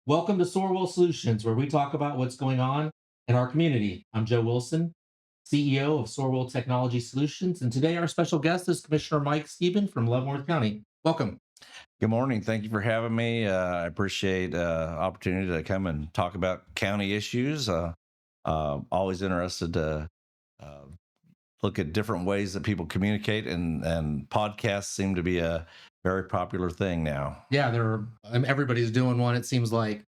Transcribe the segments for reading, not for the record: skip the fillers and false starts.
Welcome to SorWil Solutions, where we talk about what's going on in our community. I'm Joe Wilson, CEO of SorWil Technology Solutions, and today our special guest is Commissioner Mike Stieben from Leavenworth County. Welcome. Good morning. Thank you for having me. I appreciate opportunity to come and talk about county issues. Always interested to uh, look at different ways that people communicate, and podcasts seem to be a very popular thing now. Yeah, everybody's doing one. It seems like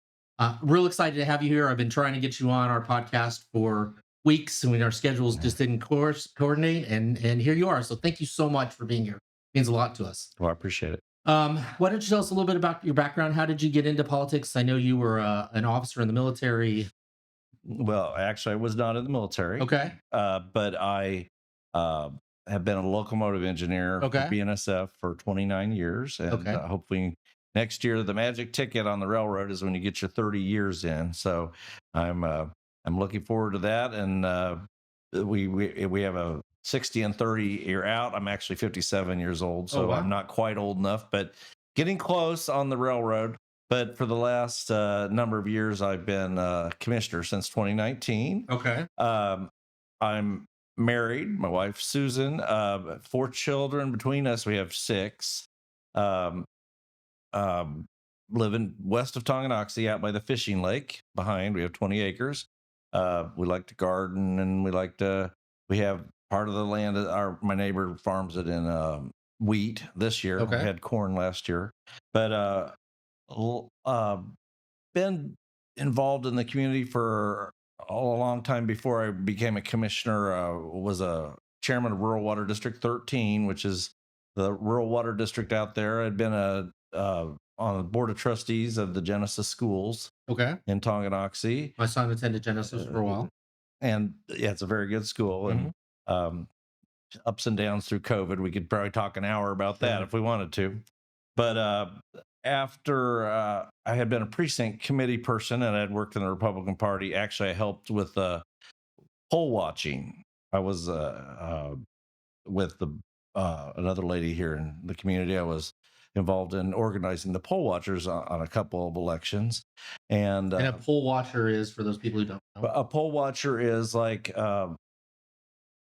real excited to have you here. I've been trying to get you on our podcast for weeks, and our schedules just didn't coordinate, and here you are. So thank you so much for being here. It means a lot to us. Well, I appreciate it. Why don't you tell us a little bit about your background? How did you get into politics? I know you were an officer in the military. Well, actually, I was not in the military, Okay. but I uh, have been a locomotive engineer for Okay. BNSF for 29 years, and Okay. hopefully next year the magic ticket on the railroad is when you get your 30 years in. So I'm looking forward to that, and we have a 60 and 30 year out. I'm actually 57 years old, Oh, so wow. I'm not quite old enough, but getting close on the railroad. But for the last number of years, I've been commissioner since 2019. Okay. I'm married, my wife Susan, four children between us. We have six. Um, Living west of Tonganoxie, out by the fishing lake. Behind, we have 20 acres. We like to garden, and we have part of the land. My neighbor farms it in wheat this year. Okay. We had corn last year, but been involved in the community for a long time before I became a commissioner. Was a chairman of Rural Water District 13, which is the rural water district out there. I'd been on the board of trustees of the Genesis schools Okay. in Tonganoxie, My son attended Genesis for a while. and yeah, it's a very good school. And um, ups and downs through COVID, we could probably talk an hour about that Sure. if we wanted to. But after I had been a precinct committee person and I'd worked in the Republican Party, actually I helped with poll watching. I was with the another lady here in the community. I was involved in organizing the poll watchers on a couple of elections, and And a poll watcher is, for those people who don't know. a poll watcher is like on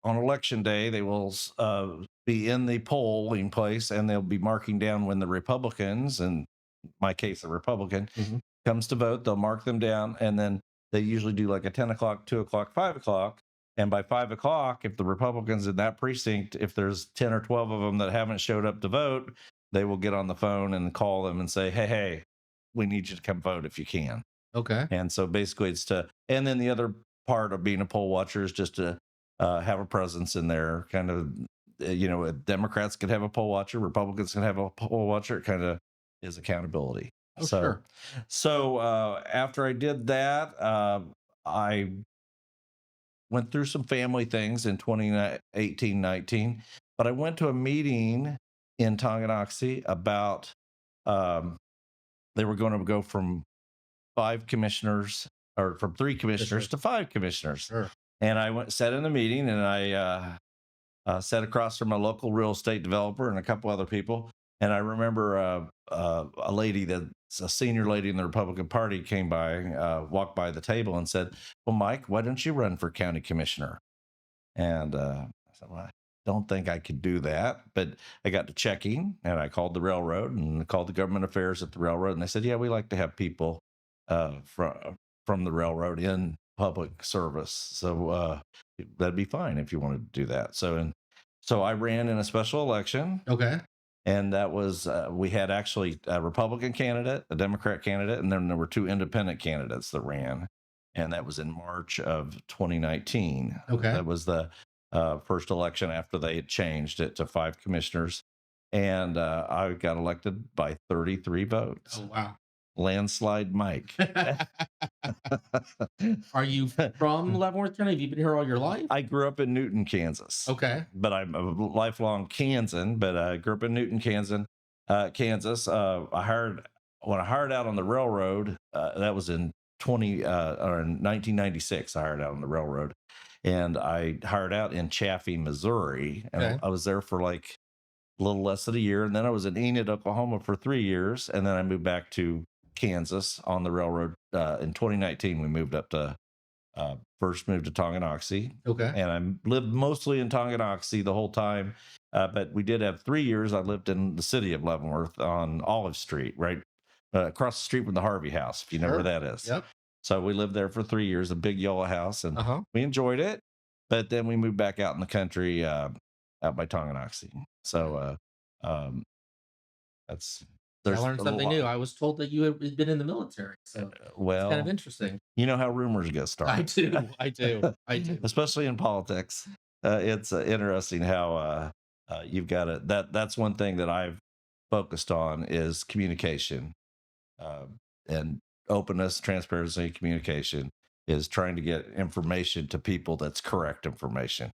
election day, they will be in the polling place and they'll be marking down when the Republicans, in my case, a Republican, Mhm. comes to vote. They'll mark them down, and then they usually do like a 10 o'clock, 2 o'clock, 5 o'clock. And by 5 o'clock, if the Republicans in that precinct, if there's 10 or 12 of them that haven't showed up to vote, they will get on the phone and call them and say, hey, we need you to come vote if you can. Okay. And so basically and then the other part of being a poll watcher is just to have a presence in there. Kind of, Democrats can have a poll watcher, Republicans can have a poll watcher. It kind of is accountability. Oh, sure. So after I did that, I went through some family things in 2018, 19, but I went to a meeting in Tonganoxie about they were going to go from five commissioners, or from three commissioners to five commissioners. Sure. And I sat in the meeting, and I sat across from a local real estate developer and a couple other people. And I remember a lady that's a senior lady in the Republican Party came by, walked by the table and said, well, Mike, why don't you run for county commissioner? And I said, well, I don't think I could do that. But I got to checking, and I called the railroad and called the government affairs at the railroad. And they said, yeah, we like to have people from the railroad in public service. So that'd be fine if you wanted to do that. So I ran in a special election. Okay. And that was, we had actually a Republican candidate, a Democrat candidate, and then there were two independent candidates that ran. And that was in March of 2019. Okay. That was the first election after they had changed it to five commissioners. And I got elected by 33 votes. Oh, wow. Landslide Mike. Are you from Leavenworth County? Have you been here all your life? I grew up in Newton, Kansas. Okay. But I'm a lifelong Kansan, but I grew up in Newton, Kansas. When I hired out on the railroad, that was in 1996. I hired out on the railroad, and I hired out in Chaffee, Missouri, and Okay. I was there for like a little less than a year, and then I was in Enid, Oklahoma for 3 years, and then I moved back to Kansas on the railroad. In 2019, we moved up to first moved to Tonganoxie, Okay. and I lived mostly in Tonganoxie the whole time. But we did have 3 years. I lived in the city of Leavenworth on Olive Street, right across the street from the Harvey House, if you know where Sure. that is. Yep. So we lived there for 3 years, a big yellow house, and Uh-huh. we enjoyed it. But then we moved back out in the country, out by Tonganoxie. So um, that's I there's learned a something new. lot. I was told that you had been in the military, so it's kind of Well, interesting. you know how rumors get I started. do. I do. I do. Especially in politics. It's interesting how you've got it. That's one thing that I've focused on is communication, uh, and openness, transparency, communication is trying to get information to people that's correct information.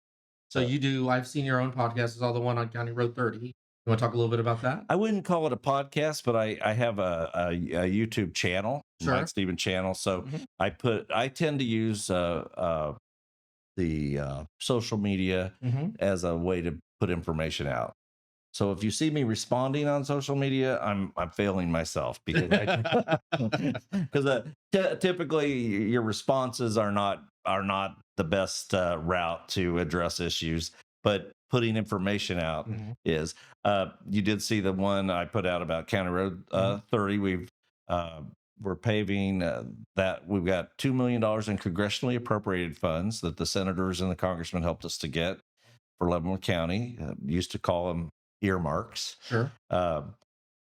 So you do. I've seen your own podcast. Is all the one on County Road 30. You want to talk a little bit about that? I wouldn't call it a podcast, but I have a YouTube channel, Mike Sure. Stieben channel. So Mhm. I tend to use the social media Mhm. as a way to put information out. So if you see me responding on social media, I'm failing myself because because typically your responses are not the best route to address issues, but putting information out Mhm. is. You did see the one I put out about County Road Mhm. 30. Uh, we're paving that. We've got $2 million in congressionally appropriated funds that the senators and the congressmen helped us to get for Leavenworth County. Used to call them earmarks. Sure. Uh,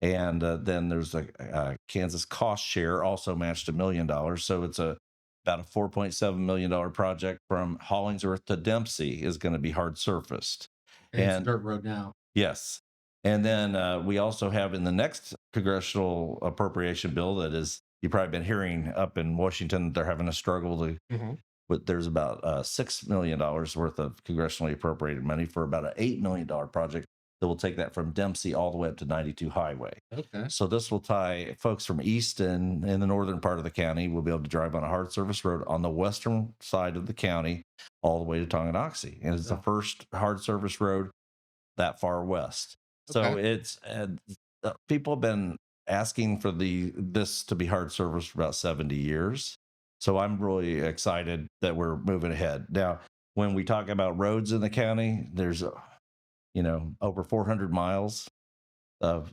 and then there's a Kansas cost share also matched $1 million. So it's about a $4.7 million project from Hollingsworth to Dempsey is going to be hard surfaced. And it's a And dirt road now. yes. And then we also have in the next congressional appropriation bill that is, you've probably been hearing up in Washington, they're having a struggle to, Mhm. but there's about $6 million worth of congressionally appropriated money for about an $8 million project that will take that from Dempsey all the way up to 92 Highway. Okay. So this will tie folks from east and in the northern part of the county will be able to drive on a hard surface road on the western side of the county all the way to Tonganoxie. And it's the Yeah. first hard surface road that far west. So Okay. it's people have been asking for this to be hard service for about 70 years. So I'm really excited that we're moving ahead. Now, when we talk about roads in the county, there's over 400 miles of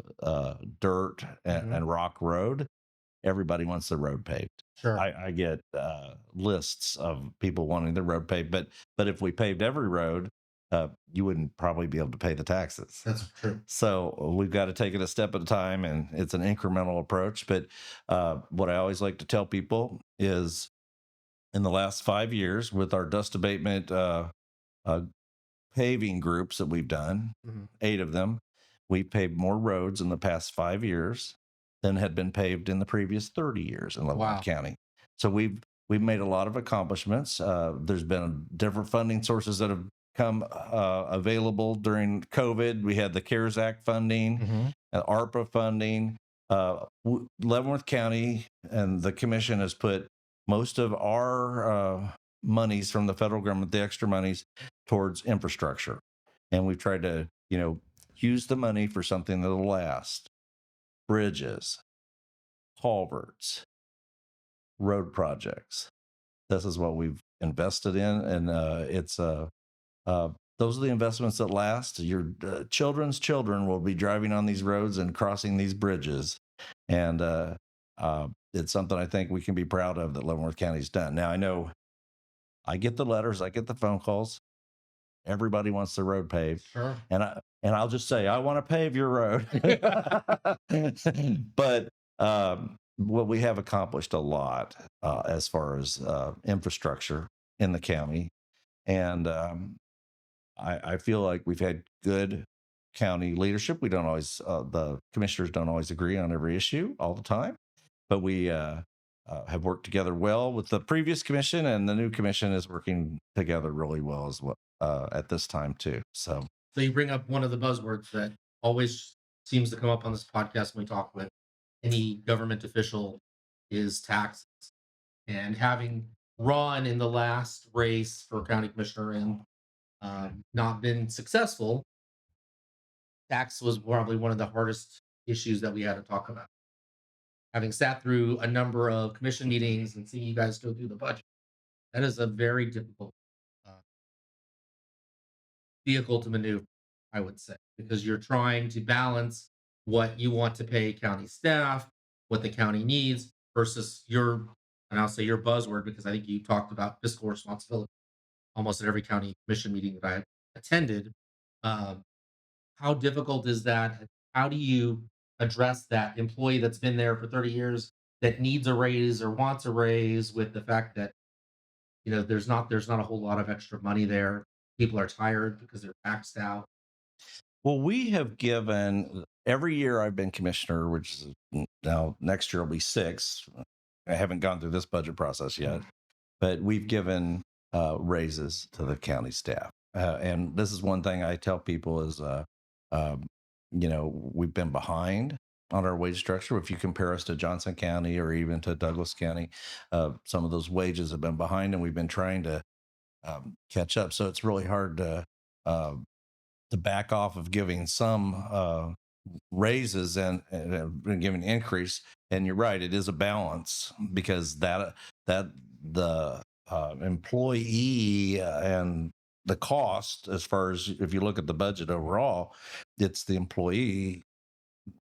dirt Mhm. and rock road. Everybody wants the road paved. Sure. I get lists of people wanting the road paved, but if we paved every road, you wouldn't probably be able to pay the taxes. That's true. So we've got to take it a step at a time, and it's an incremental approach. But what I always like to tell people is, in the last 5 years, with our dust abatement uh, paving groups that we've done, Mhm. 8 of them, we've paved more roads in the past 5 years than had been paved in the previous 30 years in Leavenworth Wow. County. So we've made a lot of accomplishments. There's been different funding sources that have come available during COVID. We had the CARES Act funding, Mhm. ARPA funding. Leavenworth County and the commission has put most of our monies from the federal government, the extra monies, towards infrastructure. And we've tried to, use the money for something that'll last. Bridges, culverts, road projects. This is what we've invested in. And uh, those are the investments that last. Your children's children will be driving on these roads and crossing these bridges. And it's something I think we can be proud of that Leavenworth County's done. Now, I know I get the letters, I get the phone calls. Everybody wants the road paved, Sure. and I'll just say I want to pave your road. But what we have accomplished a lot as far as infrastructure in the county, and I feel like we've had good county leadership. We don't always the commissioners don't always agree on every issue all the time, but we have worked together well with the previous commission, and the new commission is working together really well as well at this time too. So So you bring up one of the buzzwords that always seems to come up on this podcast when we talk with any government official is taxes. And having run in the last race for county commissioner and not been successful, tax was probably one of the hardest issues that we had to talk about. having sat through a number of commission meetings and seeing you guys go through the budget, that is a very difficult uh, vehicle to maneuver, I would say, because you're trying to balance what you want to pay county staff, what the county needs, versus your, and I'll say your buzzword because I think you talked about fiscal responsibility almost at every county commission meeting that I attended. Um, how difficult is that? How do you address that employee that's been there for 30 years that needs a raise or wants a raise with the fact that there's not a whole lot of extra money there. People are tired because they're maxed out. Well, we have given every year I've been commissioner, which is now next year will be 6. I haven't gone through this budget process yet, but we've given raises to the county staff. And this is one thing I tell people is, um, we've been behind on our wage structure. If you compare us to Johnson County or even to Douglas County, some of those wages have been behind, and we've been trying to catch up. So it's really hard uh, to back off of giving some raises and giving increase. And you're right, it is a balance because that the employee and the cost, as far as if you look at the budget overall, it's the employee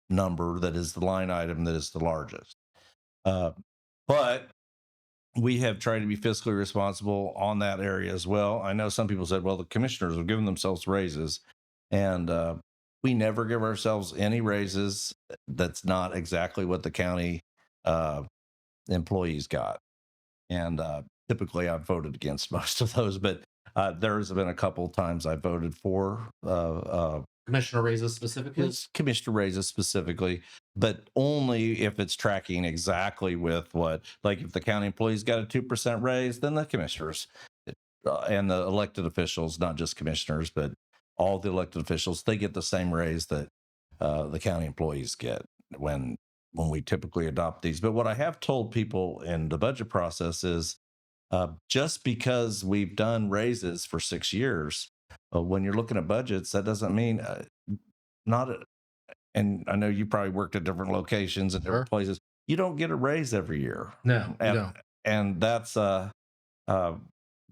number that is the line item that is the largest. Uh, but we have tried to be fiscally responsible on that area as well. I know some people said, well, the commissioners have given themselves raises, and we never give ourselves any raises that's not exactly what the county uh, employees got. And typically I've voted against most of those, but there's been a couple of times I voted for Commissioner raises specifically. it's commissioner raises specifically, but only if it's tracking exactly with what, like if the county employees got a 2% raise, then the commissioners and the elected officials, not just commissioners, but all the elected officials, they get the same raise that the county employees get when we typically adopt these. But what I have told people in the budget process is just because we've done raises for 6 years, when you're looking at budgets, that doesn't mean not. And I know you probably worked at different locations and Sure. different places. You don't get a raise every year, No, you and don't. that's uh,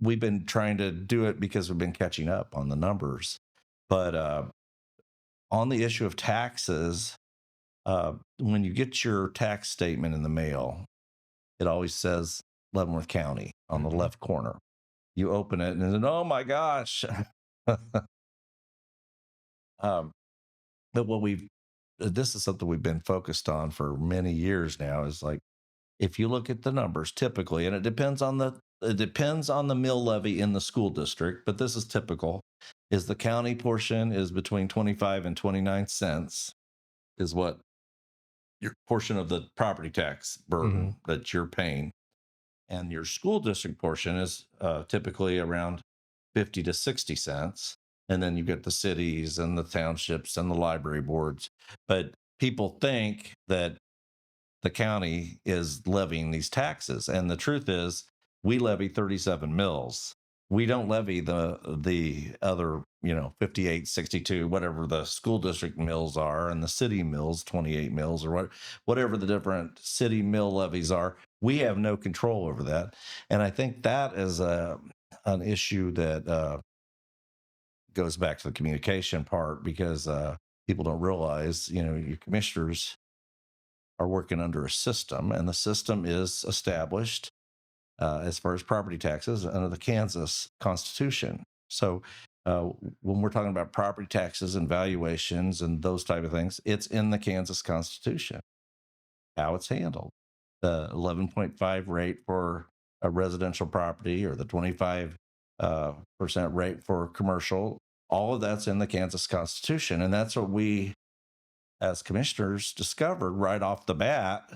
we've been trying to do it because we've been catching up on the numbers. But on the issue of taxes, when you get your tax statement in the mail, it always says Leavenworth County on the left corner. You open it and then, oh my gosh. um, but what we've this is something we've been focused on for many years now is like if you look at the numbers typically, and it depends on the mill levy in the school district, but this is typical, is the county portion is between 25 and 29 cents is what your portion of the property tax burden that you're paying. And your school district portion is typically around 50 to 60 cents. And then you get the cities and the townships and the library boards. But people think that the county is levying these taxes. And the truth is, we levy 37 mills. We don't levy the other, 58, 62, whatever the school district mills are, and the city mills, 28 mills, or whatever the different city mill levies are. We have no control over that. And I think that is an issue that goes back to the communication part because people don't realize, your commissioners are working under a system, and the system is established as far as property taxes under the Kansas Constitution. So when we're talking about property taxes and valuations and those type of things, it's in the Kansas Constitution, how it's handled. The 11.5 rate for a residential property or the 25% rate for commercial, all of that's in the Kansas Constitution. And that's what we as commissioners discovered right off the bat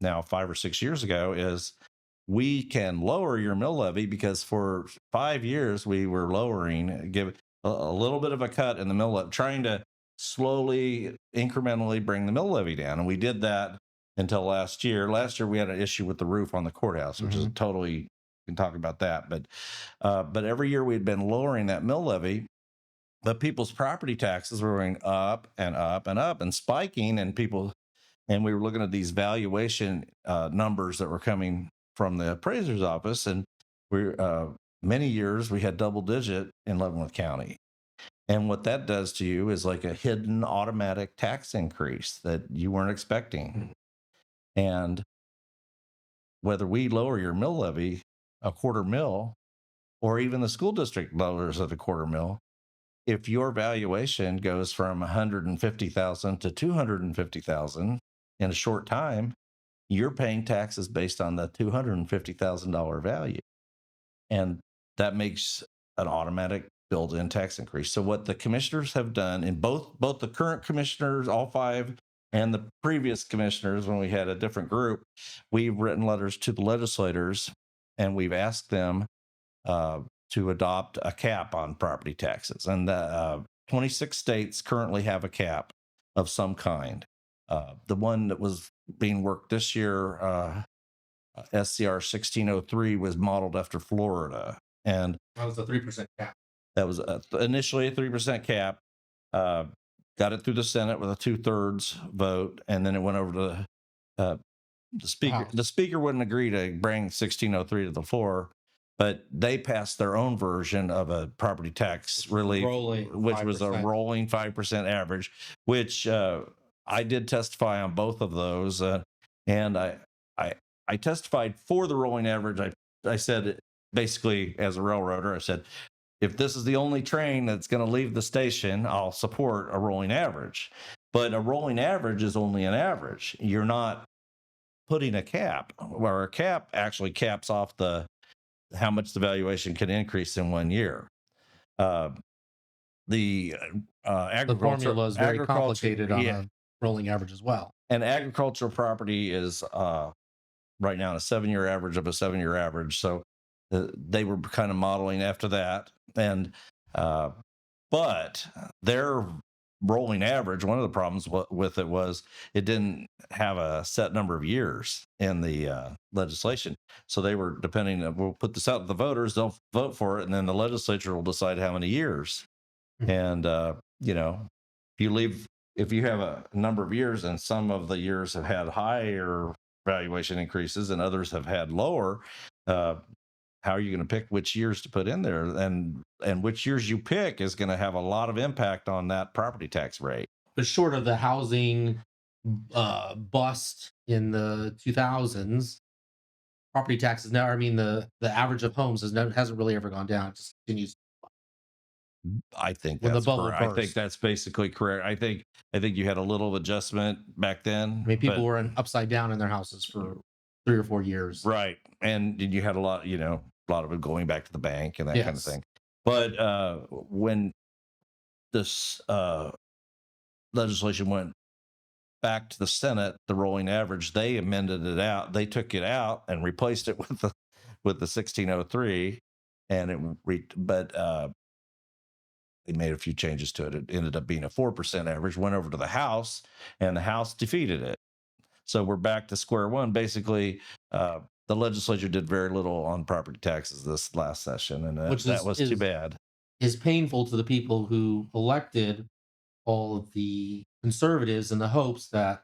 now 5 or 6 years ago is we can lower your mill levy because for 5 years we were lowering, give a little bit of a cut in the mill levy, trying to slowly, incrementally bring the mill levy down. And we did that until last year. Last year we had an issue with the roof on the courthouse, which is totally, we can talk about that. But every year we had been lowering that mill levy, but people's property taxes were going up and up and up and spiking, and people and we were looking at these valuation numbers that were coming from the appraiser's office, and we many years we had double digit in Leavenworth County. And what that does to you is like a hidden automatic tax increase that you weren't expecting. And whether we lower your mill levy a quarter mil, or even the school district lowers it a quarter mil, if your valuation goes from 150,000 to 250,000 in a short time, you're paying taxes based on the $250,000 value. And that makes an automatic built-in tax increase. So what the commissioners have done, in both the current commissioners, all five, and the previous commissioners, when we had a different group, we've written letters to the legislators, and we've asked them to adopt a cap on property taxes. And 26 states currently have a cap of some kind. The one that was being worked this year, SCR 1603, was modeled after Florida. And That was a 3% cap. that was initially a 3% cap. Got it through the Senate with a 2/3 vote, and then it went over to the speaker. Wow. The speaker wouldn't agree to bring 1603 to the floor, but they passed their own version of a property tax relief, which was a rolling 5% average, which I did testify on both of those, and I testified for the rolling average. I said, basically, as a railroader, I said, if this is the only train that's going to leave the station, I'll support a rolling average. But a rolling average is only an average. You're not putting a cap, where a cap actually caps off how much the valuation can increase in 1 year. The formula is very complicated on a rolling average as well. And agricultural property is right now a 7-year average of a 7-year average. So they were kind of modeling after that. And but their rolling average, one of the problems with it was it didn't have a set number of years in the legislation. So they were depending on, we'll put this out to the voters, they'll vote for it, and then the legislature will decide how many years. And if you have a number of years, and some of the years have had higher valuation increases and others have had lower, how are you going to pick which years to put in there? And which years you pick is going to have a lot of impact on that property tax rate. But short of the housing bust in the 2000s, property taxes now, I mean, the average of homes hasn't really ever gone down. It just continues. I think When the that's bubble correct. I burst. think that's basically correct. I think you had a little adjustment back then. I mean, people were upside down in their houses for 3 or 4 years. Right. And you had a lot of it going back to the bank and that kind of thing. But when this legislation went back to the Senate, the rolling average, they amended it out. They took it out and replaced it with the 1603, and they made a few changes to it. It ended up being a 4% average, went over to the House, and the House defeated it. So we're back to square one. Basically, the legislature did very little on property taxes this last session, and that was too bad. Is painful to the people who elected all of the conservatives in the hopes that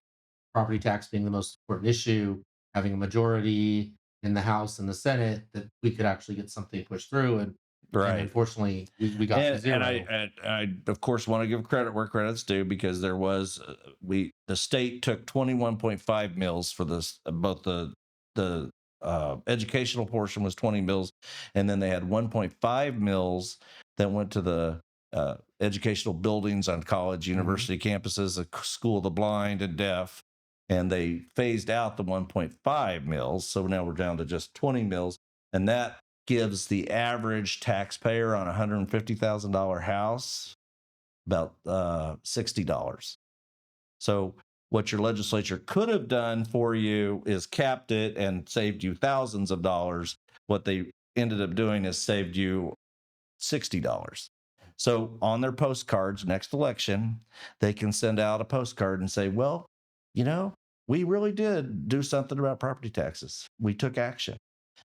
property tax being the most important issue, having a majority in the House and the Senate, that we could actually get something pushed through. And unfortunately, we got to zero. And I of course want to give credit where credit's due, because there was the state took 21.5 mills for this. Both the educational portion was 20 mills, and then they had 1.5 mills that went to the educational buildings on college, university campuses, the school of the blind and deaf, and they phased out the 1.5 mills. So now we're down to just 20 mills, and that gives the average taxpayer on a $150,000 house about $60. So what your legislature could have done for you is capped it and saved you thousands of dollars. What they ended up doing is saved you $60. So on their postcards next election, they can send out a postcard and say, well, we really did do something about property taxes. We took action.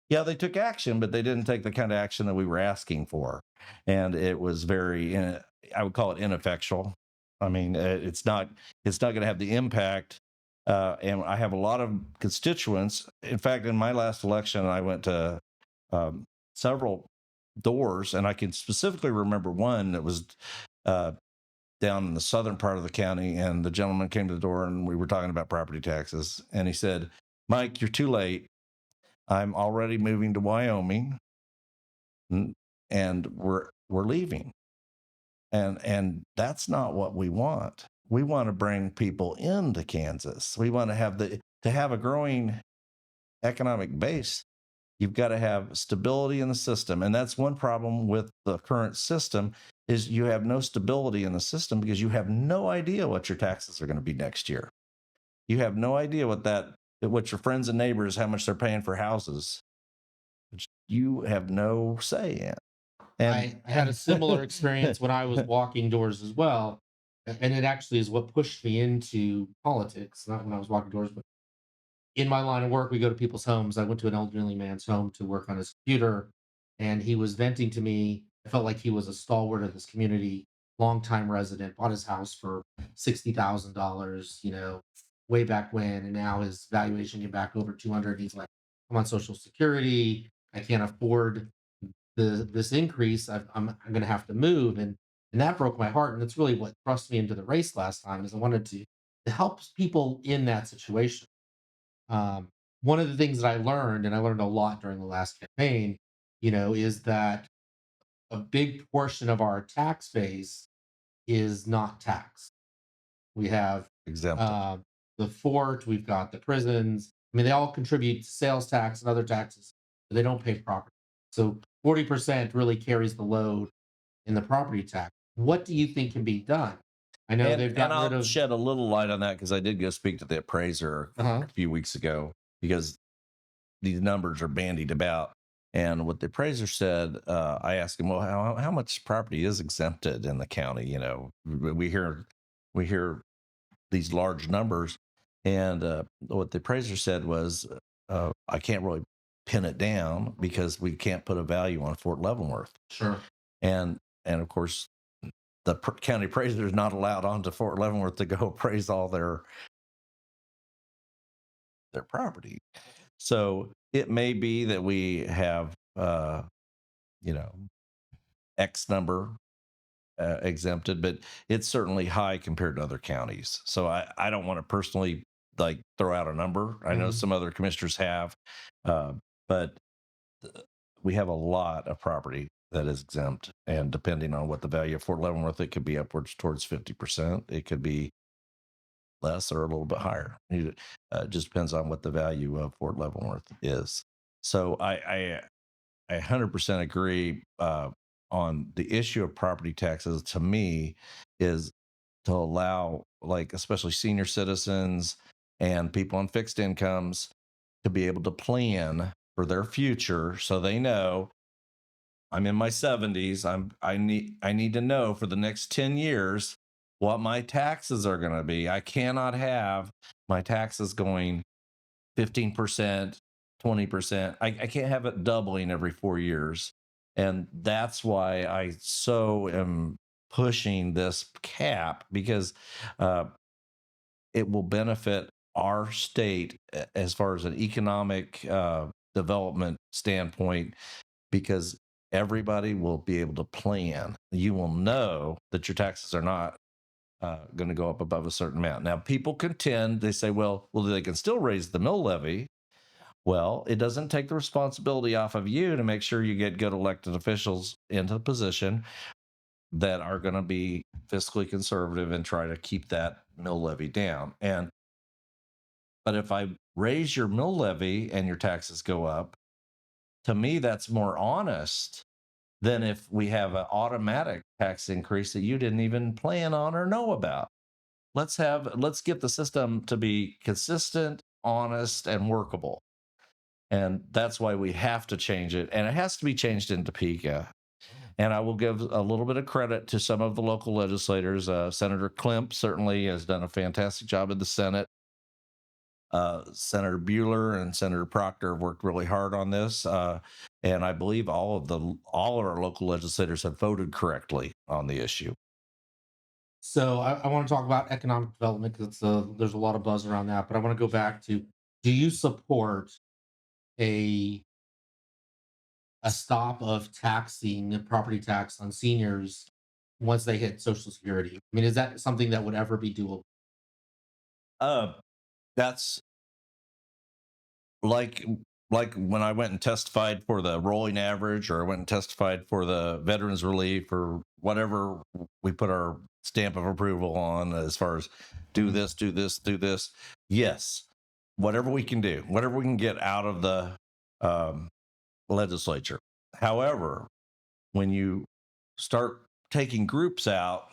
Yeah, they took action, but they didn't take the kind of action that we were asking for. And it was very, I would call it ineffectual. I mean, it's not going to have the impact and I have a lot of constituents. In fact, in my last election, I went to several doors, and I can specifically remember one that was uh, down in the southern part of the county. And the gentleman came to the door, and we were talking about property taxes. And he said, "Mike, you're too late. I'm already moving to Wyoming, and we're leaving." And that's not what we want. We want to bring people into Kansas. We want to have a growing economic base. You've got to have stability in the system. And that's one problem with the current system is you have no stability in the system because you have no idea what your taxes are going to be next year. You have no idea what your friends and neighbors, how much they're paying for houses, which you have no say in. I had a similar experience when I was walking doors as well. And it actually is what pushed me into politics, not when I was walking doors, but in my line of work, we go to people's homes. I went to an elderly man's home to work on his computer, and he was venting to me. I felt like he was a stalwart of this community, longtime resident, bought his house for $60,000, way back when, and now his valuation came back over 200. He's like, "I'm on Social Security. I can't afford this increase. I'm going to have to move," and that broke my heart. And it's really what thrust me into the race last time, is I wanted to help people in that situation. um, One of the things that I learned, and I learned a lot during the last campaign, is that a big portion of our tax base is not taxed. We have Exempted. uh, the fort, we've got the prisons. I mean, they all contribute to sales tax and other taxes, but they don't pay property. So 40% really carries the load in the property tax. What do you think can be done? I know they've And gotten rid I'll of. shed a little light on that because I did go speak to the appraiser Uh-huh. a few weeks ago because these numbers are bandied about. And what the appraiser said, I asked him, "Well, how much property is exempted in the county?" We hear these large numbers, and what the appraiser said was, "I can't really pin it down because we can't put a value on Fort Leavenworth." Sure. And and of course, the county appraiser is not allowed onto Fort Leavenworth to go appraise all their property. So it may be that we have, you know, X number exempted, but it's certainly high compared to other counties. So I don't want to personally like throw out a number. I know Mhm. some other commissioners have, uh, but we have a lot of property that is exempt. And depending on what the value of Fort Leavenworth, it could be upwards towards 50%. It could be less or a little bit higher. It just depends on what the value of Fort Leavenworth is. So I 100% agree on the issue of property taxes. To me, is to allow, like, especially senior citizens and people on fixed incomes to be able to plan for their future, so they know I'm in my 70s. I need to know for the next 10 years what my taxes are going to be. I cannot have my taxes going 15%, 20%. I can't have it doubling every 4 years. And that's why I so am pushing this cap because uh, it will benefit our state as far as an economic development standpoint because everybody will be able to plan. You will know that your taxes are not going to go up above a certain amount. Now, people contend, they say, well, they can still raise the mill levy. Well, it doesn't take the responsibility off of you to make sure you get good elected officials into the position that are going to be fiscally conservative and try to keep that mill levy down. But if I raise your mill levy and your taxes go up, to me, that's more honest than if we have an automatic tax increase that you didn't even plan on or know about. Let's get the system to be consistent, honest, and workable. And that's why we have to change it. And it has to be changed in Topeka. And I will give a little bit of credit to some of the local legislators. Senator Klemp certainly has done a fantastic job in the Senate. Senator Bueller and Senator Proctor have worked really hard on this, and I believe all of our local legislators have voted correctly on the issue. So I want to talk about economic development because there's a lot of buzz around that. But I want to go back to: do you support a a stop of taxing the property tax on seniors once they hit Social Security? I mean, is that something that would ever be doable? Uh, that's like like when I went and testified for the rolling average, or I went and testified for the veterans relief, or whatever we put our stamp of approval on, as far as do Mhm. this, do this, do this. Yes, whatever we can do, whatever we can get out of the um, legislature. However, when you start taking groups out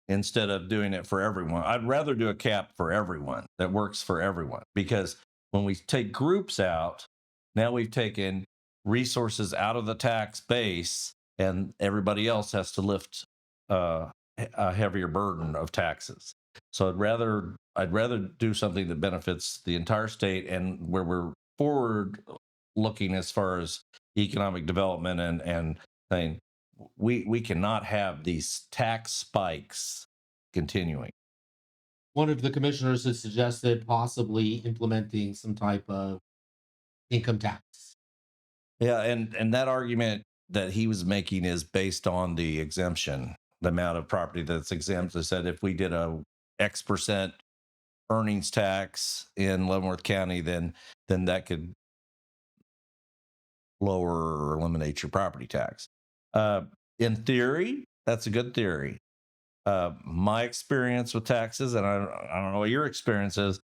instead of doing it for everyone, I'd rather do a cap for everyone that works for everyone, because when we take groups out, now we've taken resources out of the tax base, and everybody else has to lift a heavier burden of taxes. So I'd rather do something that benefits the entire state, and where we're forward looking as far as economic development, and saying we cannot have these tax spikes continuing. One of the commissioners has suggested possibly implementing some type of income tax. Yeah, and that argument that he was making is based on the exemption, the amount of property that's exempt. They said if we did a X% earnings tax in Leavenworth County, then that could lower or eliminate your property tax. Uh, in theory, that's a good theory. My experience with taxes, and I don't know what your experience is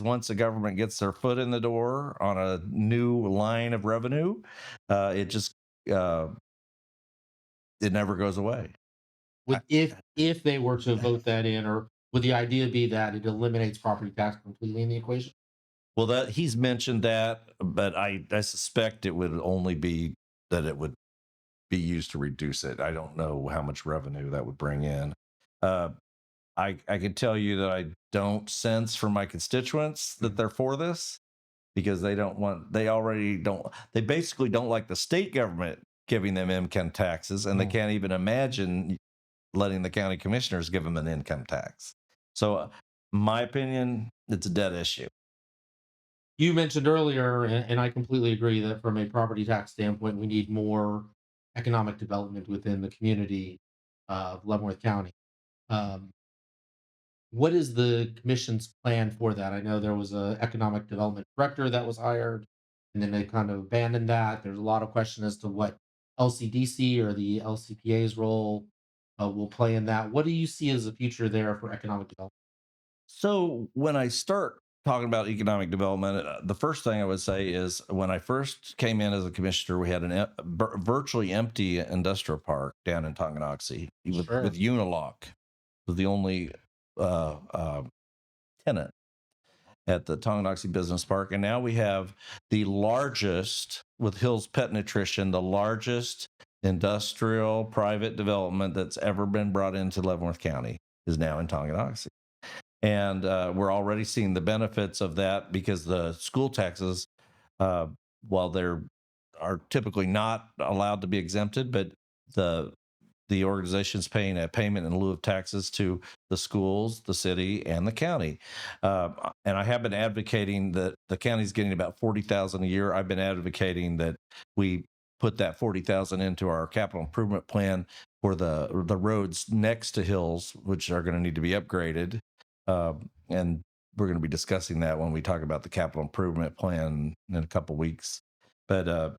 once the government gets their foot in the door on a new line of revenue, it just uh, it never goes away. I, Would if they were to vote that in, or would the idea be that it eliminates property tax completely in the equation? well, that he's mentioned that, but I suspect it would only be that it would be used to reduce it. I don't know how much revenue that would bring in. Uh, I can tell you that I don't sense from my constituents that Mhm. they're for this, because they already don't, they basically don't like the state government giving them income taxes, and they Mm. can't even imagine letting the county commissioners give them an income tax. So my opinion, it's a dead issue. You mentioned earlier, and I completely agree, that from a property tax standpoint, we need more economic development within the community of Leavenworth County. Um, what is the commission's plan for that? I know there was a economic development director that was hired, and then they kind of abandoned that. There's a lot of question as to what LCDC or the LCPA's role will play in that. What do you see as the future there for economic development? So when I start talking about economic development, the first thing I would say is, when I first came in as a commissioner, we had an virtually empty industrial park down in Tonganoxie with Sure. Unilock was the only uh, uh, tenant at the Tonganoxie Business Park. And now we have the largest, with Hill's Pet Nutrition, the largest industrial private development that's ever been brought into Leavenworth County is now in Tonganoxie. And we're already seeing the benefits of that, because the school taxes, uh, while they're are typically not allowed to be exempted, but the the organization's paying a payment in lieu of taxes to the schools, the city, and the county. And I have been advocating that the county's getting about 40,000 a year. I've been advocating that we put that 40,000 into our capital improvement plan for the roads next to Hills, which are going to need to be upgraded. And we're going to be discussing that when we talk about the capital improvement plan in a couple weeks. But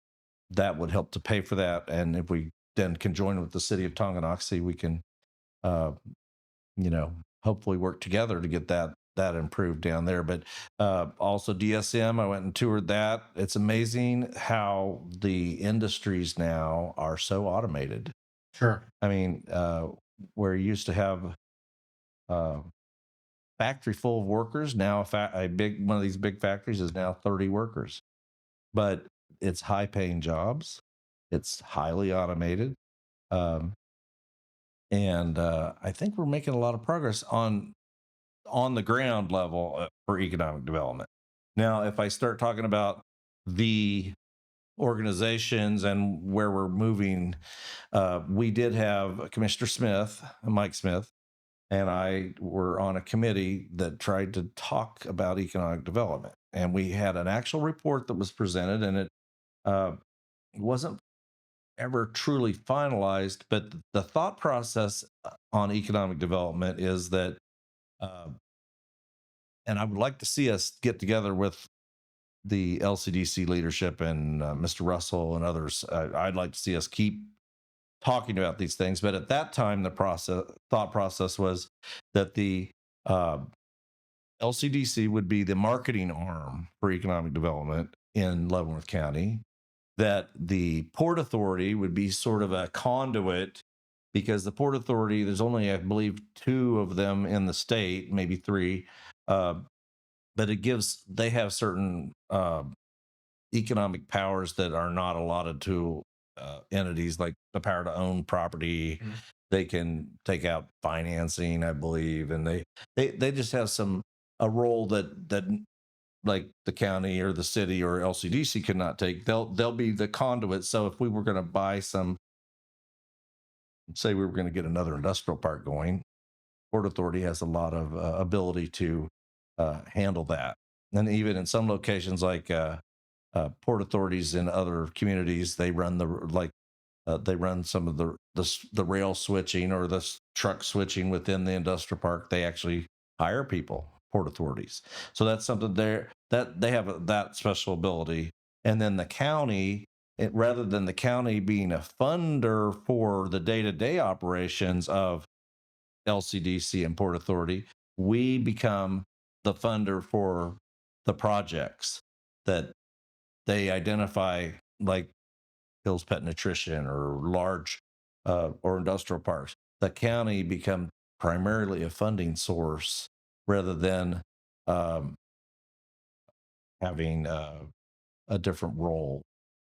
that would help to pay for that. And if we then can join with the city of Tonganoxie, we can, uh, you know, hopefully work together to get that improved down there. But also DSM, I went and toured that. It's amazing how the industries now are so automated. Sure. I mean, where you used to have a factory full of workers, now a big one of these big factories is now 30 workers, but it's high paying jobs. It's highly automated. Um, and I think we're making a lot of progress on the ground level for economic development. Now, if I start talking about the organizations and where we're moving, we did have Commissioner Smith, Mike Smith, and I were on a committee that tried to talk about economic development. And we had an actual report that was presented, and it uh, wasn't ever truly finalized. But the thought process on economic development is that, uh, and I would like to see us get together with the LCDC leadership and Mr. Russell and others. I'd like to see us keep talking about these things. But at that time, the thought process was that the uh, LCDC would be the marketing arm for economic development in Leavenworth County, that the Port Authority would be sort of a conduit, because the Port Authority, there's only, I believe, two of them in the state, maybe three, uh, but they have certain economic powers that are not allotted to entities, like the power to own property. Mm. They can take out financing, I believe, and they just have a role that like the county or the city or LCDC could not take. They'll be the conduit. So if we were going to buy say we were going to get another industrial park going, Port Authority has a lot of ability to handle that. And even in some locations, like port authorities in other communities, they run they run some of the rail switching or the truck switching within the industrial park. They actually hire people, port authorities. So that's something there that they have that special ability. And then the county, rather than the county being a funder for the day-to-day operations of LCDC and Port Authority, we become the funder for the projects that they identify, like Hill's Pet Nutrition or large or industrial parks. The county become primarily a funding source rather than um, having a different role.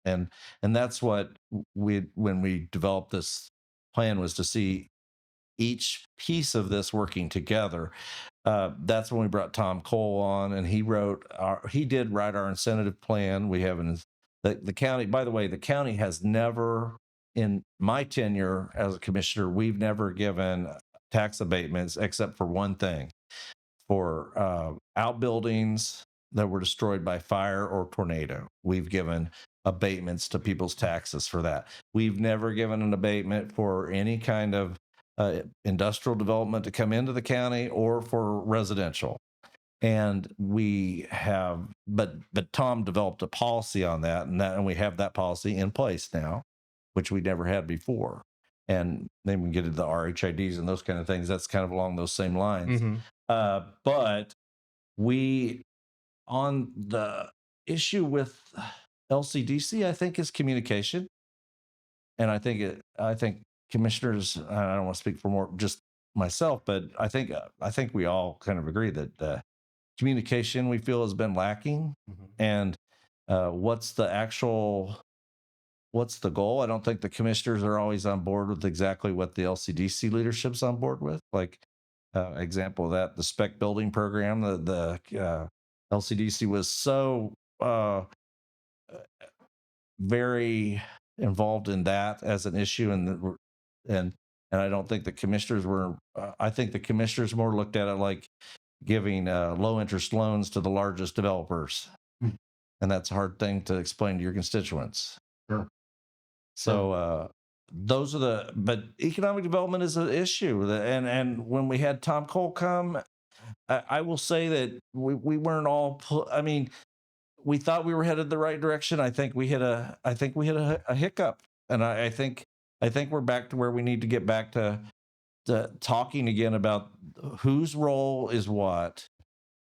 And that's what when we developed this plan, was to see each piece of this working together. That's when we brought Tom Cole on, and he did write our incentive plan. We have the county, by the way, the county has never, in my tenure as a commissioner, we've never given tax abatements except for one thing: for outbuildings that were destroyed by fire or tornado. We've given abatements to people's taxes for that. We've never given an abatement for any kind of industrial development to come into the county or for residential. And we have, but Tom developed a policy on that, and we have that policy in place now, which we never had before. And then we get into the RHIDs and those kind of things. That's kind of along those same lines. Mm-hmm. But we, on the issue with LCDC, I think, is communication. And I think commissioners, I don't want to speak for more just myself, but I think we all kind of agree that communication, we feel, has been lacking. Mm-hmm. And what's the goal? I don't think the commissioners are always on board with exactly what the LCDC leadership's on board with. Like example of that, the spec building program, the LCDC was so very involved in that as an issue, and I don't think the commissioners were. I think the commissioners more looked at it like giving low interest loans to the largest developers, and that's a hard thing to explain to your constituents. Sure. So those are but economic development is an issue, and when we had Tom Cole come, I will say that we weren't all. I mean, we thought we were headed the right direction. I think we hit a hiccup, and I think we're back to where we need to get back to talking again about whose role is what,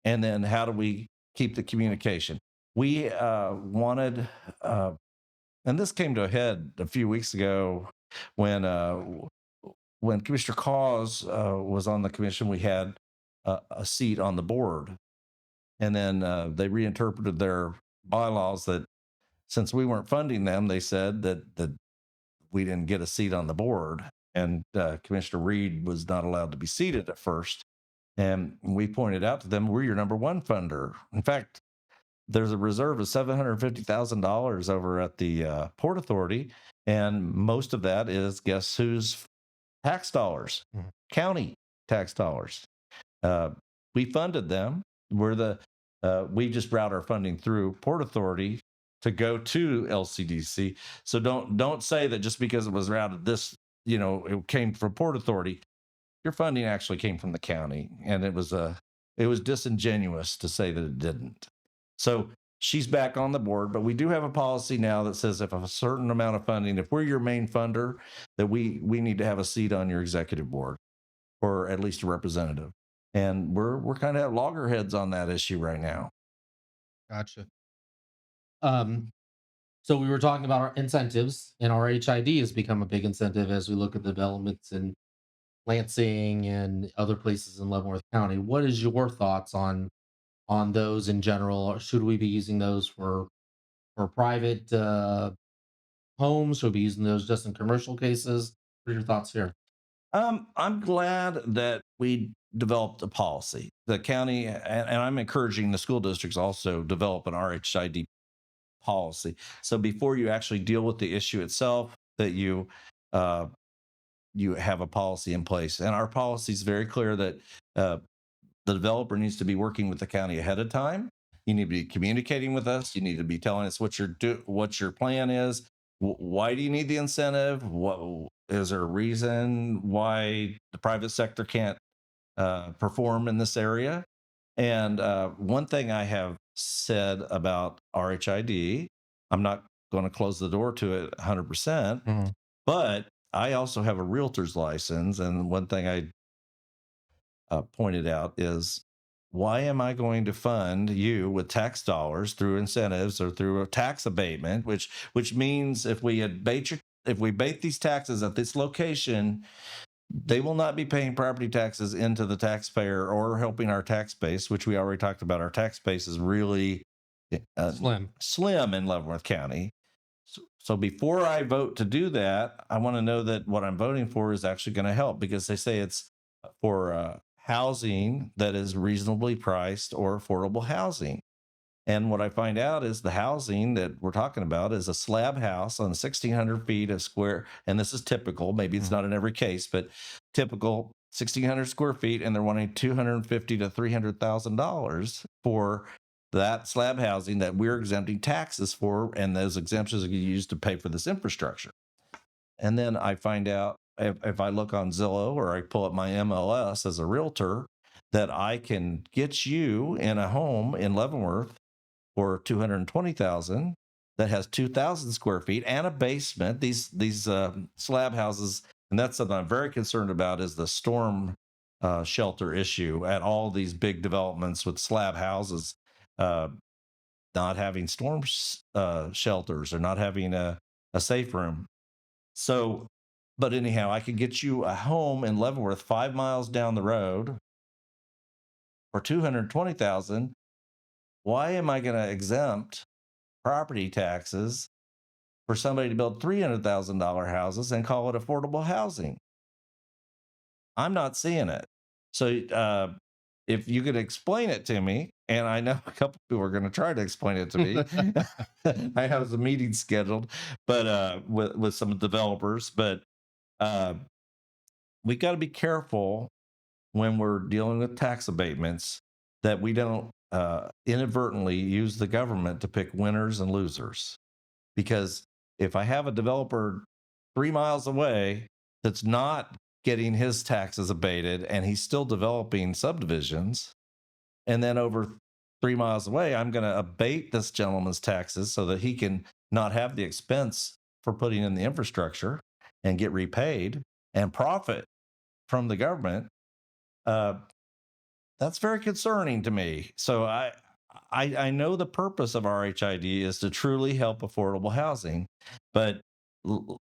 and then how do we keep the communication. We wanted, and this came to a head a few weeks ago when Commissioner Cause was on the commission. We had a seat on the board. And then they reinterpreted their bylaws that since we weren't funding them, they said that we didn't get a seat on the board. And Commissioner Reed was not allowed to be seated at first. And we pointed out to them, we're your number one funder. In fact, there's a reserve of $750,000 over at the Port Authority. And most of that is, guess whose tax dollars? Mm-hmm. County. tax dollars. Uh, we funded them. We just route our funding through Port Authority to go to LCDC. So don't say that just because it was routed it came from Port Authority. Your funding actually came from the county, and it was disingenuous to say that it didn't. So she's back on the board, but we do have a policy now that says if a certain amount of funding, if we're your main funder, that we need to have a seat on your executive board or at least a representative. And we're kind of at loggerheads on that issue right now. Gotcha. Um, so we were talking about our incentives, and our HID has become a big incentive as we look at developments in Lansing and other places in Leavenworth County. What is your thoughts on those in general? Or should we be using those for private homes? Should we be using those just in commercial cases? What are your thoughts here? I'm glad that we developed a policy. The county, and I'm encouraging the school districts also develop an RHID policy. So before you actually deal with the issue itself, that uh, you have a policy in place. And our policy is very clear that uh, the developer needs to be working with the county ahead of time. You need to be communicating with us. You need to be telling us what your plan is. Why do you need the incentive? What is there a reason why the private sector can't perform in this area? And one thing I have said about RHID, I'm not going to close the door to it 100%, Mhm. but I also have a realtor's license. And one thing I pointed out is, why am I going to fund you with tax dollars through incentives or through a tax abatement, which means if we abate these taxes at this location, they will not be paying property taxes into the taxpayer or helping our tax base, which we already talked about. Our tax base is really Slim. slim in Leavenworth County. So before I vote to do that, I want to know that what I'm voting for is actually going to help, because they say it's for housing that is reasonably priced or affordable housing. And what I find out is the housing that we're talking about is a slab house on 1,600 feet of square. And this is typical. Maybe it's not in every case, but typical 1,600 square feet. And they're wanting $250,000 to $300,000 for that slab housing that we're exempting taxes for. And those exemptions are used to pay for this infrastructure. And then I find out, if I look on Zillow or I pull up my MLS as a realtor, that I can get you in a home in Leavenworth for 220,000 that has 2,000 square feet and a basement. These slab houses, and that's something I'm very concerned about, is the storm shelter issue at all these big developments with slab houses, uh, not having storm shelters or not having a safe room. So, but anyhow, I could get you a home in Leavenworth 5 miles down the road for 220,000. Why am I going to exempt property taxes for somebody to build $300,000 houses and call it affordable housing? I'm not seeing it. So if you could explain it to me, and I know a couple people are going to try to explain it to me. I have some meetings scheduled, but with some developers, but uh, we got to be careful when we're dealing with tax abatements that we don't inadvertently use the government to pick winners and losers. Because if I have a developer 3 miles away that's not getting his taxes abated and he's still developing subdivisions, and then over 3 miles away, I'm going to abate this gentleman's taxes so that he can not have the expense for putting in the infrastructure and get repaid and profit from the government. Uh, that's very concerning to me. So I know the purpose of RHID is to truly help affordable housing, but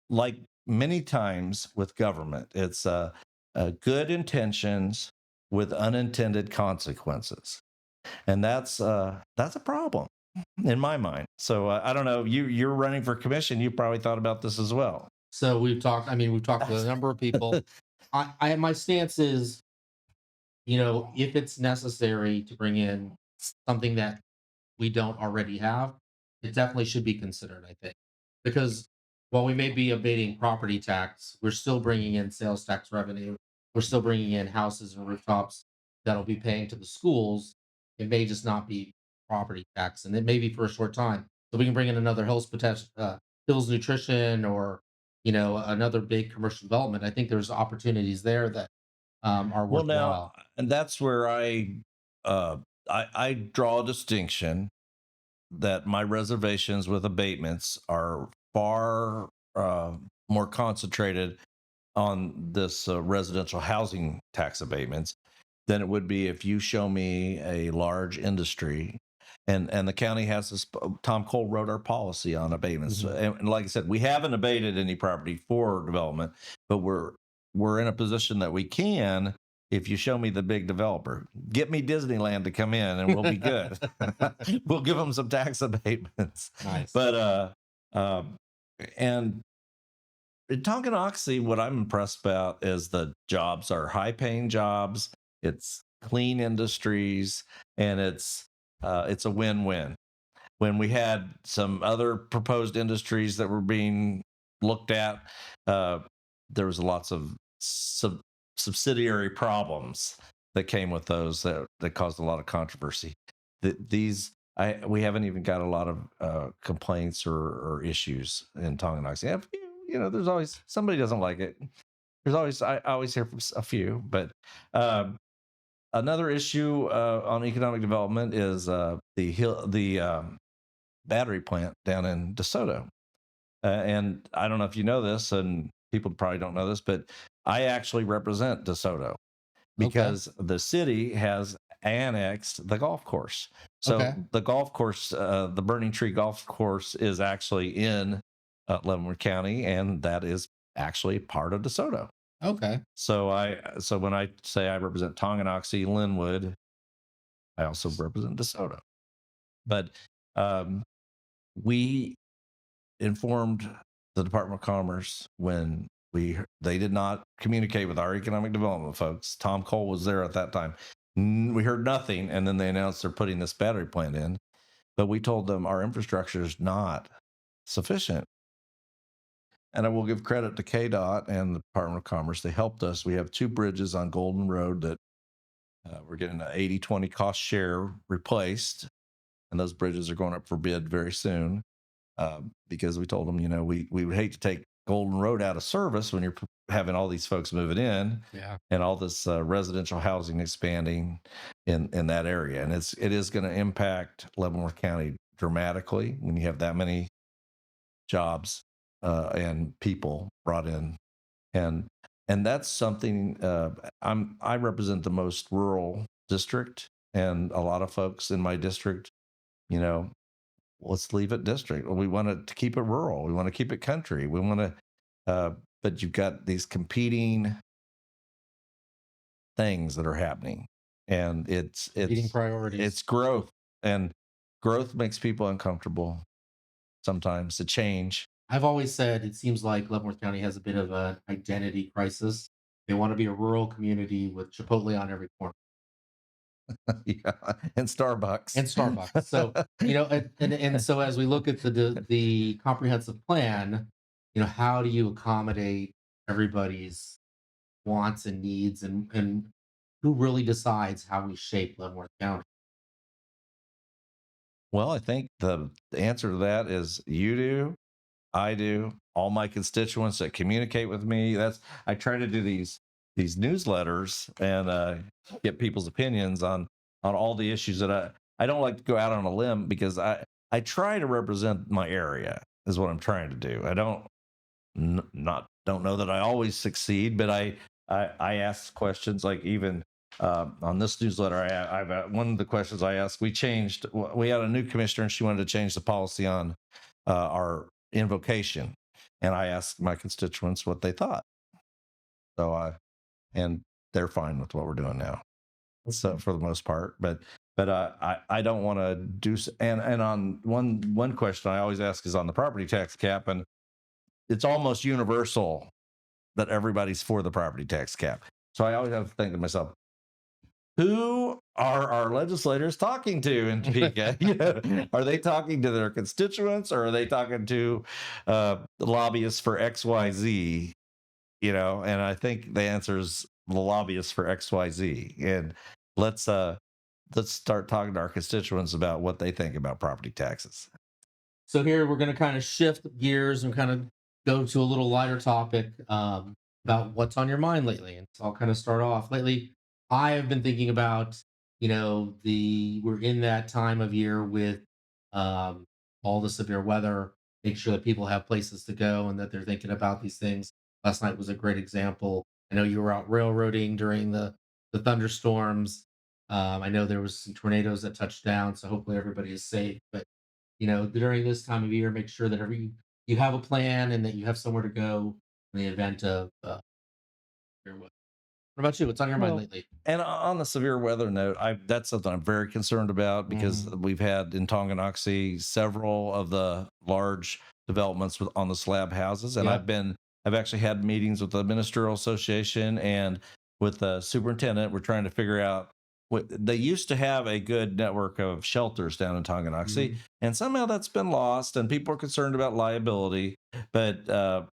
like many times with government, it's good intentions with unintended consequences, and that's a problem in my mind. So I don't know. You're running for commission. You probably thought about this as well. So we've talked with a number of people. My stance is, if it's necessary to bring in something that we don't already have, it definitely should be considered, I think. Because while we may be abating property tax, we're still bringing in sales tax revenue we're still bringing in houses and rooftops that'll be paying to the schools. It may just not be property tax, and it may be for a short time. So we can bring in another Hills Nutrition, or another big commercial development. I think there's opportunities there that are Well, now, worthwhile. and that's where uh, I draw a distinction that my reservations with abatements are far more concentrated on this residential housing tax abatements than it would be if you show me a large industry. And the county has this. Tom Cole wrote our policy on abatements, Mhm. and like I said, we haven't abated any property for development, but we're in a position that we can. If you show me the big developer, get me Disneyland to come in, and we'll be good. We'll give them some tax abatements. Nice. But um, and in Tonganoxie, what I'm impressed about is the jobs are high paying jobs. It's clean industries, and it's a win win. When we had some other proposed industries that were being looked at, uh, there was lots of subsidiary problems that came with those that caused a lot of controversy. These we haven't even got a lot of complaints or issues in Tonganoxie. There's always somebody doesn't like it. There's always I always hear from a few, but um, another issue on economic development is the battery plant down in DeSoto. And I don't know if you know this, and people probably don't know this, but I actually represent DeSoto Okay. because the city has annexed the golf course. So Okay. the golf course, the Burning Tree Golf Course, is actually in Leavenworth County, and that is actually part of DeSoto. Okay. So when I say I represent Tonganoxie, Linwood, I also represent DeSoto. But um, we informed the Department of Commerce when they did not communicate with our economic development folks. Tom Cole was there at that time. We heard nothing, and then they announced they're putting this battery plant in. But we told them our infrastructure is not sufficient. And I will give credit to KDOT and the Department of Commerce. They helped us. We have two bridges on Golden Road that we're getting an 80-20 cost share replaced. And those bridges are going up for bid very soon. Because we told them, we would hate to take Golden Road out of service when you're having all these folks moving in, Yeah. and all this residential housing expanding in that area, and it is going to impact Leavenworth County dramatically when you have that many jobs and people brought in, and that's something. I represent the most rural district, and a lot of folks in my district, you know, let's leave it district. We want to keep it rural. We want to keep it country. We want to, but you've got these competing things that are happening, and Competing it's priorities. growth, and growth makes people uncomfortable sometimes to change. I've always said it seems like Leavenworth County has a bit of an identity crisis. They want to be a rural community with Chipotle on every corner Yeah, and Starbucks. and Starbucks. So, and so as we look at the comprehensive plan, how do you accommodate everybody's wants and needs, and who really decides how we shape Leavenworth County? Well, I think the answer to that is you do, I do, all my constituents that communicate with me. I try to do these newsletters and get people's opinions on all the issues that I don't like to go out on a limb because I try to represent my area is what I'm trying to do. I don't know that I always succeed, but I ask questions like even on this newsletter. I've one of the questions I asked. We had a new commissioner and she wanted to change the policy on our invocation, and I asked my constituents what they thought. And they're fine with what we're doing now. So for the most part, but I don't want to do. And on one question I always ask is on the property tax cap, and it's almost universal that everybody's for the property tax cap. So I always have to think to myself, who are our legislators talking to in Topeka? Are they talking to their constituents, or are they talking to the lobbyists for XYZ? And I think the answer is the lobbyists for XYZ, and let's uh let's start talking to our constituents about what they think about property taxes. So here we're going to kind of shift gears and kind of go to a little lighter topic about what's on your mind lately. And so I'll kind of start off. Lately, I have been thinking about, the we're in that time of year with um, all the severe weather. Make sure that people have places to go and that they're thinking about these things. Last night was a great example. I know you were out railroading during the thunderstorms. I know there was some tornadoes that touched down, so hopefully everybody is safe. But during this time of year, make sure that you have a plan and that you have somewhere to go in the event of your weather. What about you? What's on your mind Well, lately? and on the severe weather note, that's something I'm very concerned about because Mm, we've had in Tonganoxie several of the large developments on the slab houses, and yep. I've actually had meetings with the ministerial association and with the superintendent. We're trying to figure out they used to have a good network of shelters down in Tonganoxie, Mhm. and somehow that's been lost, and people are concerned about liability, but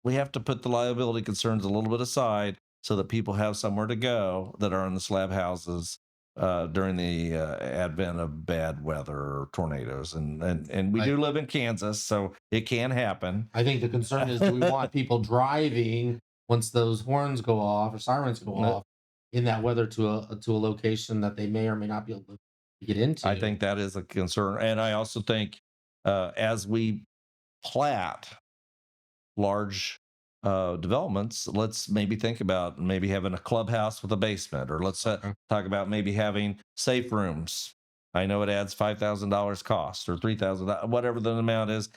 we have to put the liability concerns a little bit aside so that people have somewhere to go that are in the slab houses during the advent of bad weather or tornadoes. And we I do live in Kansas, so it can happen. I think the concern is, do we want people driving once those horns go off or sirens go off in that weather to a location that they may or may not be able to get I into? think that is a concern, and I also think as we plat large developments, let's maybe think about maybe having a clubhouse with a basement, or let's Okay. talk about maybe having safe rooms. I know it adds $5,000 cost or 3,000, whatever the amount is,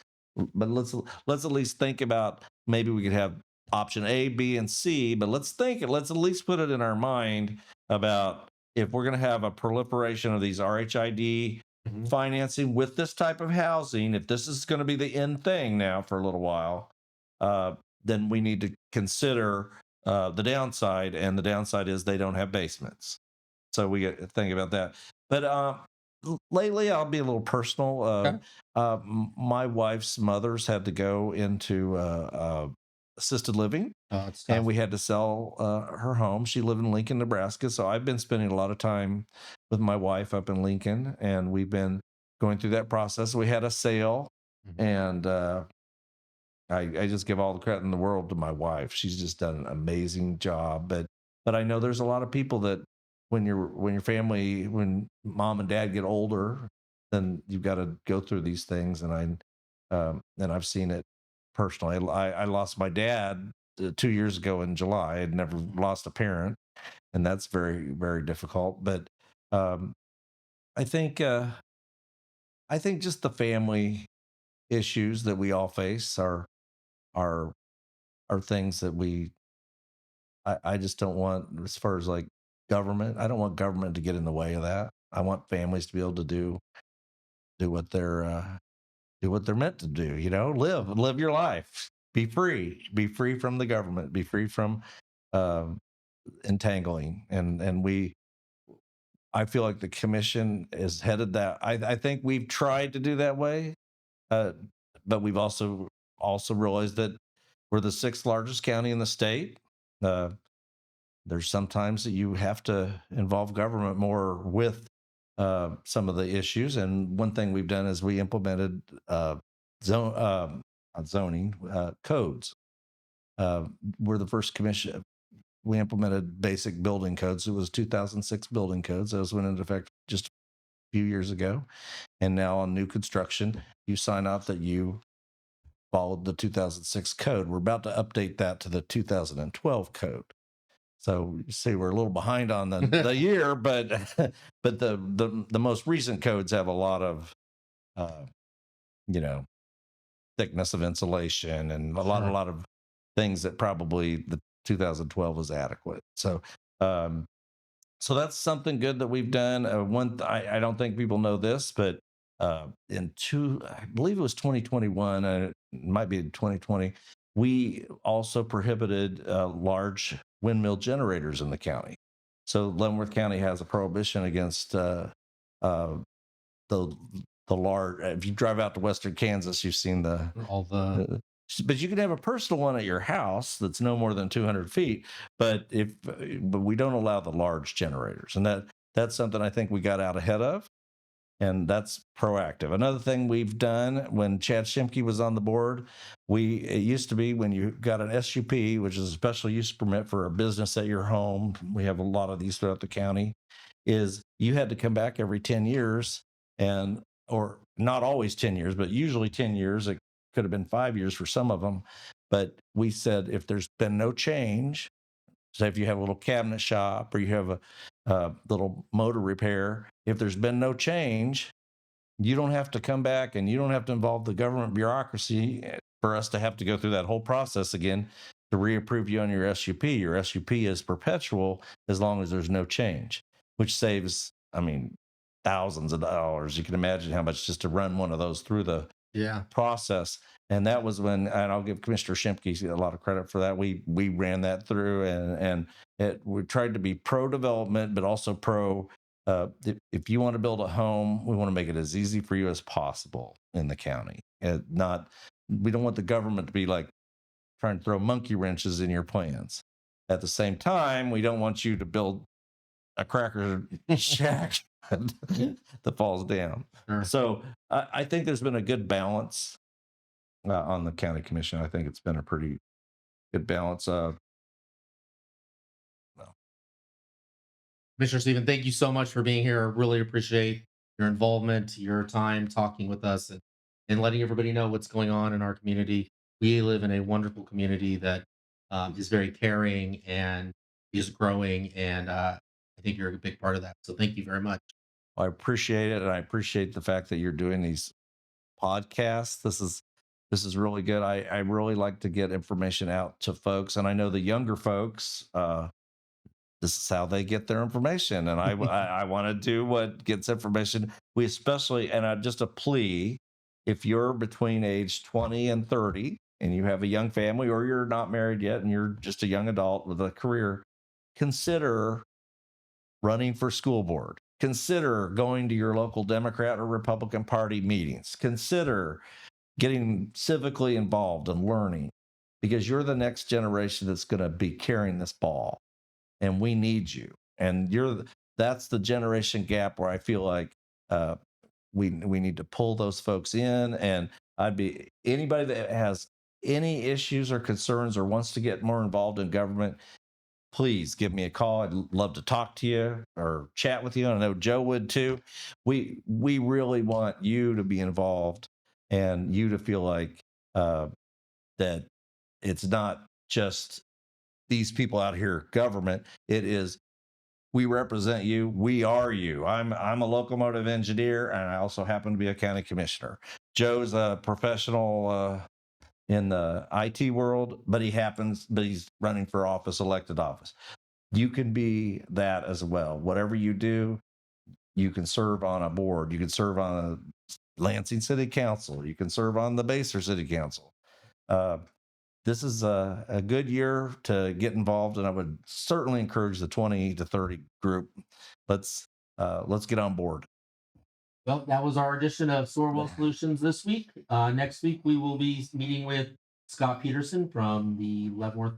but let's at least think about maybe we could have option A, B, and C. But let's at least put it in our mind about if we're going to have a proliferation of these RHID Mhm. financing with this type of housing, if this is going to be the end thing now for a little while, uh, then we need to consider the downside, and the downside is they don't have basements. So we got to think about that. But lately, I'll be a little personal. Okay. My wife's mother's had to go into assisted living, Oh, it's and tough. we had to sell her home. She lived in Lincoln, Nebraska. So I've been spending a lot of time with my wife up in Lincoln, and we've been going through that process. We had a sale, Mhm. and I just give all the credit in the world to my wife. She's just done an amazing job. But I know there's a lot of people that when your family, when mom and dad get older, then you've got to go through these things. And I've seen it personally. I lost my dad 2 years ago in July. I'd never lost a parent, and that's very very difficult. But um, I think uh, I think just the family issues that we all face are are things that I just don't want. As far as like government, I don't want government to get in the way of that. I want families to be able to do what do what they're meant to do. Live your life, be free from the government, be free from um, entangling. And I feel like the commission is headed that. I think we've tried to do that way, uh, but we've also realized that we're the sixth largest county in the state. Uh, there's sometimes that you have to involve government more with some of the issues. And one thing we've done is we implemented zone not zoning codes. Uh, we're the first commission. We implemented basic building codes. It was 2006 building codes. Those went into effect just a few years ago. And now on new construction, you sign off that you followed the 2006 code. We're about to update that to the 2012 code. So you see, we're a little behind on the year, but but the most recent codes have a lot of uh, you know thickness of insulation and a Sure. lot of things that probably the 2012 is adequate. Um, so that's something good that we've done. I don't think people know this, but I believe it was 2021, it might be 2020. We also prohibited large windmill generators in the county. So Leavenworth County has a prohibition against uh, the the large. If you drive out to Western Kansas, you've seen All the But you can have a personal one at your house that's no more than 200 feet. But we don't allow the large generators, and that's something I think we got out ahead of, and that's proactive. Another thing we've done when Chad Shimke was on the board, it used to be when you got an SUP, which is a special use permit for a business at your home. We have a lot of these throughout the county. Is you had to come back every 10 years, and or not always 10 years, but usually 10 years. It could have been 5 years for some of them. But we said if there's been no change, say if you have a little cabinet shop or you have a little motor repair, if there's been no change, you don't have to come back and you don't have to involve the government bureaucracy for us to have to go through that whole process again to reapprove you on your SUP. Your SUP is perpetual as long as there's no change, which saves, I mean, thousands of dollars. You can imagine how much just to run one of those through the Yeah. process. And that was when, and I'll give Commissioner Shimke a lot of credit for that. We ran that through, and we tried to be pro development, but also pro. If you want to build a home, we want to make it as easy for you as possible in the county, and not. We don't want the government to be like trying to throw monkey wrenches in your plans. At the same time, we don't want you to build a cracker shack that falls down. Sure. So I think there's been a good balance on the county commission. I think it's been a pretty good balance. Commissioner Stephen, thank you so much for being here. I really appreciate your involvement, your time talking with us, and letting everybody know what's going on in our community. We live in a wonderful community that is very caring and is growing, and I think you're a big part of that. So thank you very much. I appreciate it, and I appreciate the fact that you're doing these podcasts. This is really good. I really like to get information out to folks, and I know the younger folks. This is how they get their information, and I want to do what gets information. We especially, and just a plea: if you're between age 20 and 30, and you have a young family, or you're not married yet, and you're just a young adult with a career, consider running for school board. Consider going to your local Democrat or Republican Party meetings. Consider getting civically involved and learning, because you're the next generation that's going to be carrying this ball, and we need you. And that's the generation gap where I feel like we need to pull those folks in. And anybody that has any issues or concerns or wants to get more involved in government, please give me a call. I'd love to talk to you or chat with you. I know Joe would too. We really want you to be involved, and you to feel like that it's not just these people out here, government. It is, we represent you. We are you. I'm a locomotive engineer, and I also happen to be a county commissioner. Joe's a professional in the IT world, but he's running for office, elected office. You can be that as well. Whatever you do, you can serve on a board. You can serve on a Lansing City Council. You can serve on the Baser City Council. This is a good year to get involved, and I would certainly encourage the 20 to 30 group. Let's get on board. Well, that was our edition of SorWil Solutions this week. Next week, we will be meeting with Scott Peterson from the Leavenworth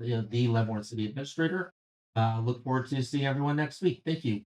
City Administrator. Look forward to seeing everyone next week. Thank you.